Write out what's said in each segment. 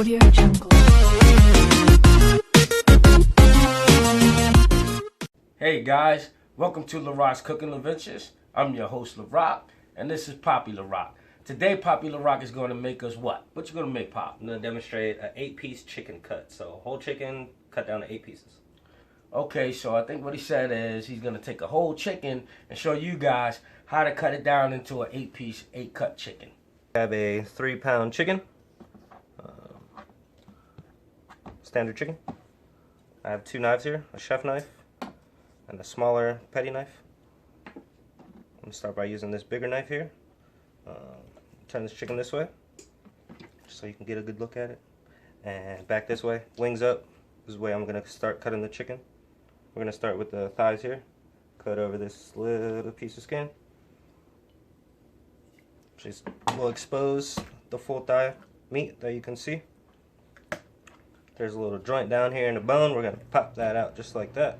Audio Jungle. Hey guys, welcome to Larockscooking Adventures. I'm your host Larock, and this is Papi Larock. Today Papi Larock is going to make us what? What you going to make, Pop? I'm going to demonstrate an 8-piece chicken cut. So whole chicken cut down to 8 pieces. Okay, so I think what he said is he's going to take a whole chicken and show you guys how to cut it down into an 8-piece, 8-cut chicken. I have a 3-pound chicken. Standard chicken. I have 2 knives here, a chef knife and a smaller petty knife. I'm going to start by using this bigger knife here. Turn this chicken this way just so you can get a good look at it. And back this way, wings up. This is the way I'm going to start cutting the chicken. We're going to start with the thighs here. Cut over this little piece of skin. Just will expose the full thigh meat that you can see. There's a little joint down here in the bone. We're going to pop that out just like that.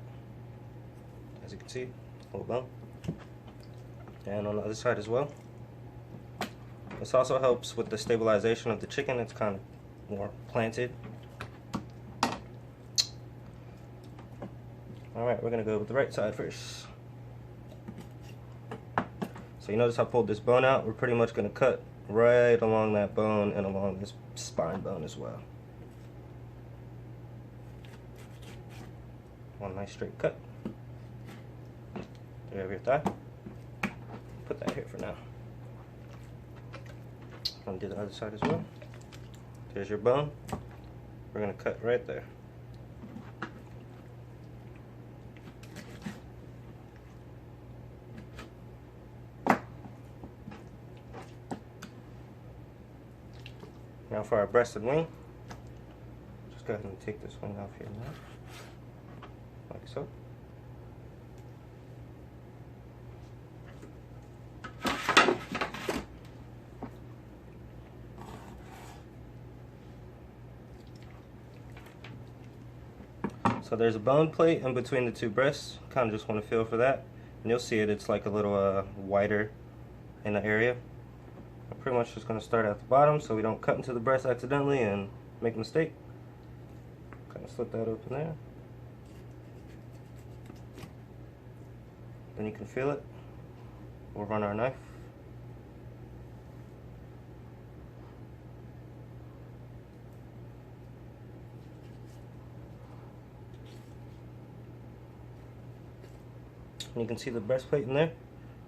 As you can see, little bone. And on the other side as well. This also helps with the stabilization of the chicken. It's kind of more planted. Alright, we're going to go with the right side first. So you notice I pulled this bone out. We're pretty much going to cut right along that bone and along this spine bone as well. One nice straight cut. There you have your thigh. Put that here for now. I'm going to do the other side as well. There's your bone. We're going to cut right there. Now for our breasted wing, just go ahead and take this wing off here now, like so. So there's a bone plate in between the 2 breasts. Kind of just want to feel for that, and you'll see it's like a little wider in the area. I'm pretty much just going to start at the bottom so we don't cut into the breast accidentally and make a mistake. Kind of slip that open there. Then you can feel it. We'll run our knife. And you can see the breastplate in there.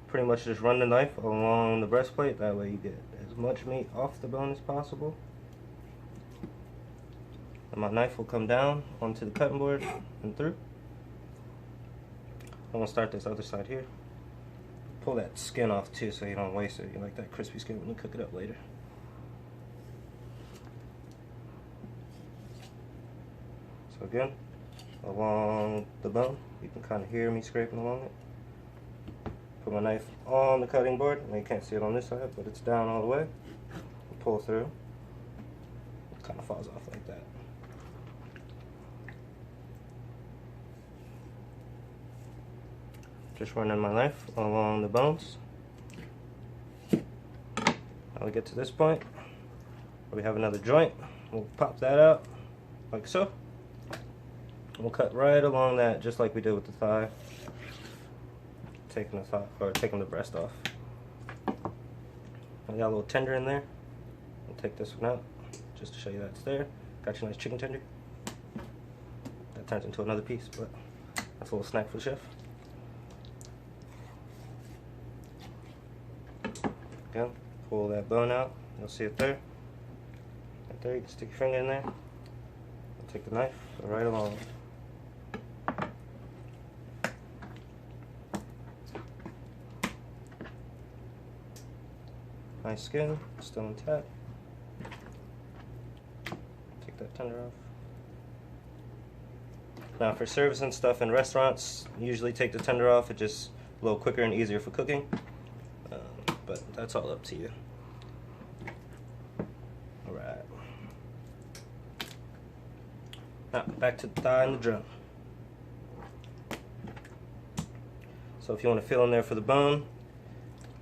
Pretty much just run the knife along the breastplate. That way you get as much meat off the bone as possible. And my knife will come down onto the cutting board and through. I'm going to start this other side here. Pull that skin off too so you don't waste it. You like that crispy skin when you cook it up later. So again, along the bone, you can kind of hear me scraping along it. Put my knife on the cutting board. Now you can't see it on this side, but it's down all the way. Pull through. It kind of falls off like that. Just running my knife along the bones. Now we get to this point where we have another joint. We'll pop that out like so. We'll cut right along that just like we did with the thigh. Taking the thigh, or taking the breast off. I got a little tender in there. I'll take this one out just to show you that it's there. Got your nice chicken tender. That turns into another piece, but that's a little snack for the chef. Again, pull that bone out. You'll see it there. Right there, you can stick your finger in there. I'll take the knife, go right along. Nice skin, still intact. Take that tender off. Now for service and stuff in restaurants, usually take the tender off. It's just a little quicker and easier for cooking. But that's all up to you. Alright. Now back to the thigh and the drum. So if you want to feel in there for the bone,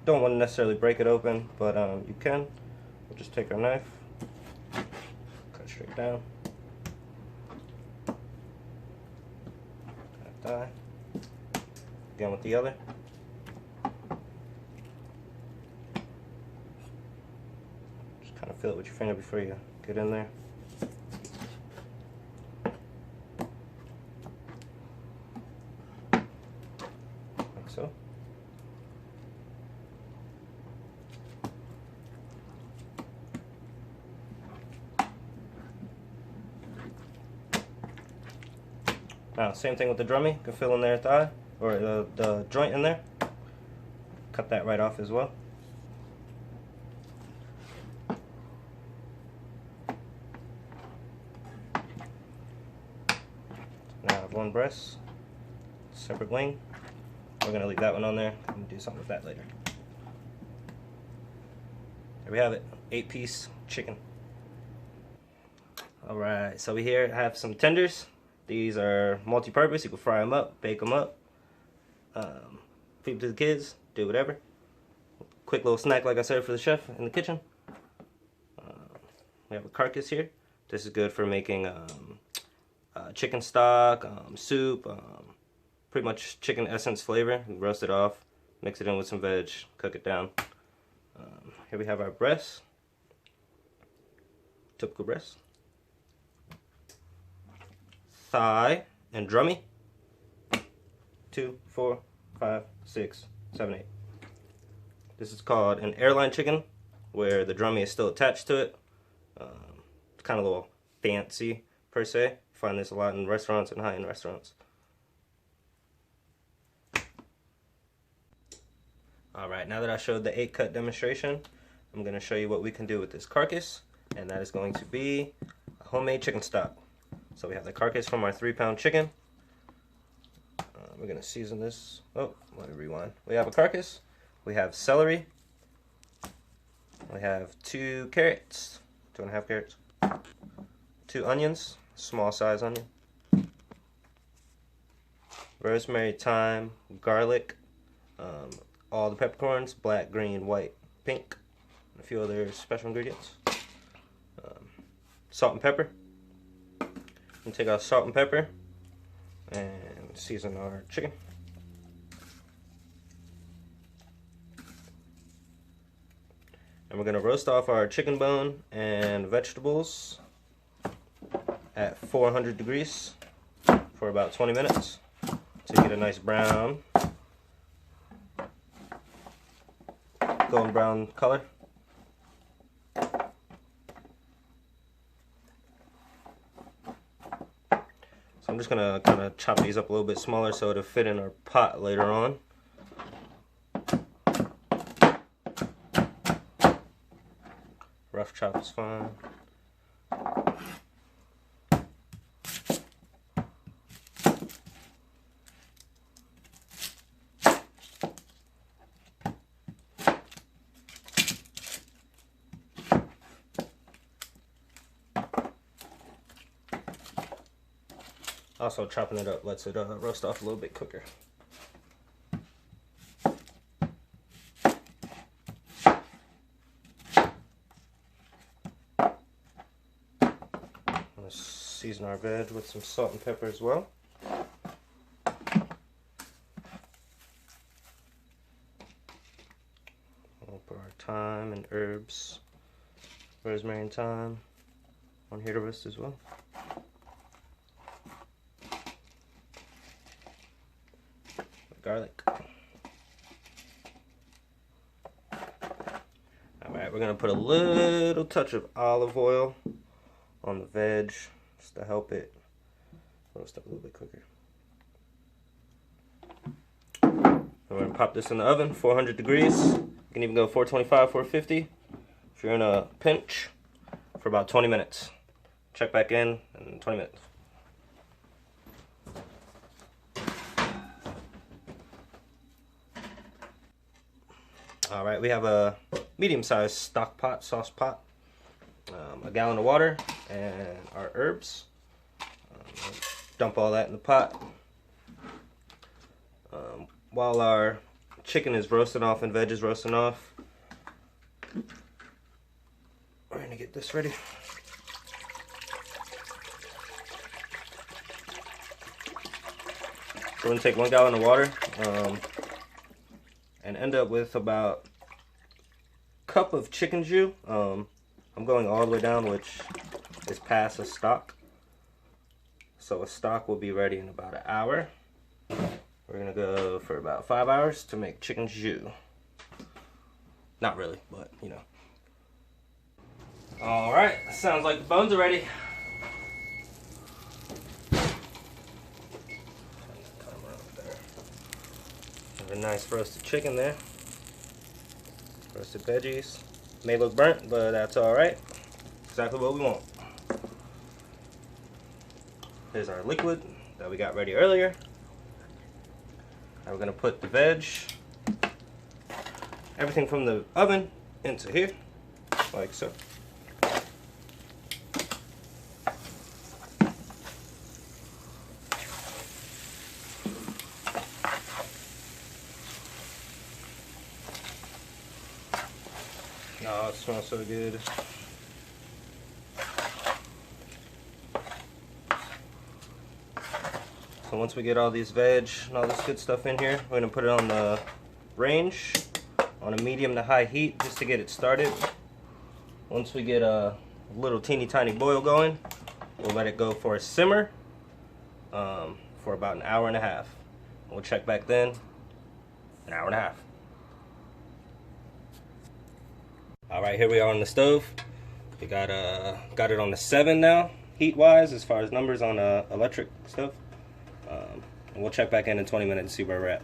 don't want to necessarily break it open, but you can. We'll just take our knife, cut straight down. Thigh. Again with the other. Just kind of feel it with your finger before you get in there. Like so. Now, same thing with the drummy. You can fill in there at the eye, or the joint in there. Cut that right off as well. Now I have one breast, separate wing. We're going to leave that one on there and do something with that later. There we have it, 8-piece chicken. Alright, so we here have some tenders. These are multi-purpose. You can fry them up, bake them up, feed them to the kids, do whatever. Quick little snack, like I said, for the chef in the kitchen. We have a carcass here. This is good for making chicken stock, soup, pretty much chicken essence flavor. You roast it off, mix it in with some veg, cook it down. Here we have our breast, typical breast. Thigh and drummy. 2, 4, 5, 6, 7, 8. This is called an airline chicken, where the drummy is still attached to it. It's kind of a little fancy per se. You find this a lot in restaurants and high-end restaurants. Alright, now that I showed the 8-cut demonstration, I'm going to show you what we can do with this carcass, and that is going to be a homemade chicken stock. So we have the carcass from our 3-pound chicken. We're going to season this. Oh, let me rewind. We have a carcass. We have celery. We have 2 carrots, 2.5 carrots. 2 onions, small size onion. Rosemary, thyme, garlic. All the peppercorns, black, green, white, pink. And a few other special ingredients. Salt and pepper. And take our salt and pepper and season our chicken. And we're going to roast off our chicken bone and vegetables at 400 degrees for about 20 minutes to get a nice brown, golden brown color. So I'm just going to kind of chop these up a little bit smaller so it'll fit in our pot later on. Rough chop is fine. Also, chopping it up lets it roast off a little bit quicker. Let's season our veg with some salt and pepper as well. We'll put our thyme and herbs, rosemary and thyme on here to roast as well. Garlic. Alright, we're going to put a little touch of olive oil on the veg just to help it roast up a little bit quicker. And we're going to pop this in the oven, 400 degrees. You can even go 425, 450 if you're in a pinch, for about 20 minutes. Check back in 20 minutes. Alright, we have a medium-sized stock pot, sauce pot, a gallon of water, and our herbs. Dump all that in the pot. While our chicken is roasting off and veg is roasting off, we're going to get this ready. we're gonna take 1 gallon of water and end up with about a cup of chicken jus. I'm going all the way down, which is past a stock. So a stock will be ready in about an hour. We're gonna go for about 5 hours to make chicken jus. Not really, but you know. All right, sounds like the bones are ready. Have a nice roasted chicken there. Roasted veggies. May look burnt, but that's all right. Exactly what we want. Here's our liquid that we got ready earlier. Now we're gonna put the veg, everything from the oven into here, like so. Oh, it smells so good. So once we get all these veg and all this good stuff in here, we're gonna put it on the range on a medium to high heat just to get it started. Once we get a little teeny tiny boil going, we'll let it go for a simmer for about an hour and a half. We'll check back then, an hour and a half. All right, here we are on the stove. We got it on the 7 now, heat-wise, as far as numbers on electric stuff. And we'll check back in 20 minutes and see where we're at.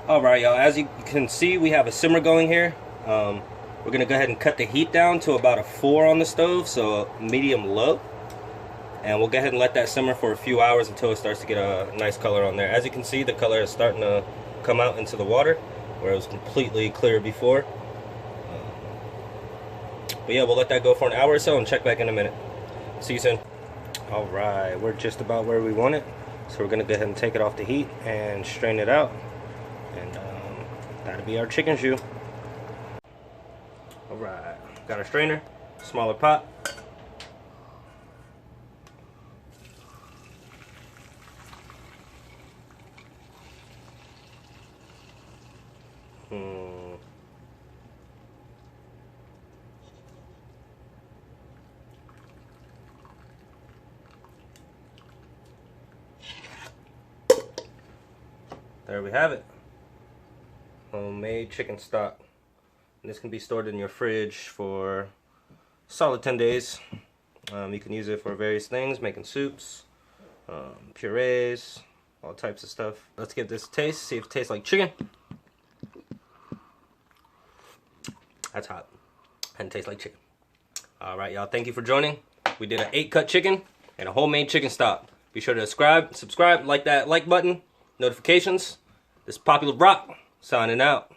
All right, y'all. As you can see, we have a simmer going here. We're gonna go ahead and cut the heat down to about a 4 on the stove, so medium-low. And we'll go ahead and let that simmer for a few hours until it starts to get a nice color on there. As you can see, the color is starting to come out into the water, where it was completely clear before. But yeah, we'll let that go for an hour or so and check back in a minute. See you soon. All right, we're just about where we want it. So we're gonna go ahead and take it off the heat and strain it out. And that'll be our chicken jus. All right, got our strainer, smaller pot. There we have it. Homemade chicken stock. And this can be stored in your fridge for a solid 10 days. You can use it for various things, making soups, purees, all types of stuff. Let's give this a taste, see if it tastes like chicken. That's hot. And tastes like chicken. All right, y'all, thank you for joining. We did an 8-cut chicken and a homemade chicken stock. Be sure to subscribe, like that like button, notifications. This is Papi Larock, signing out.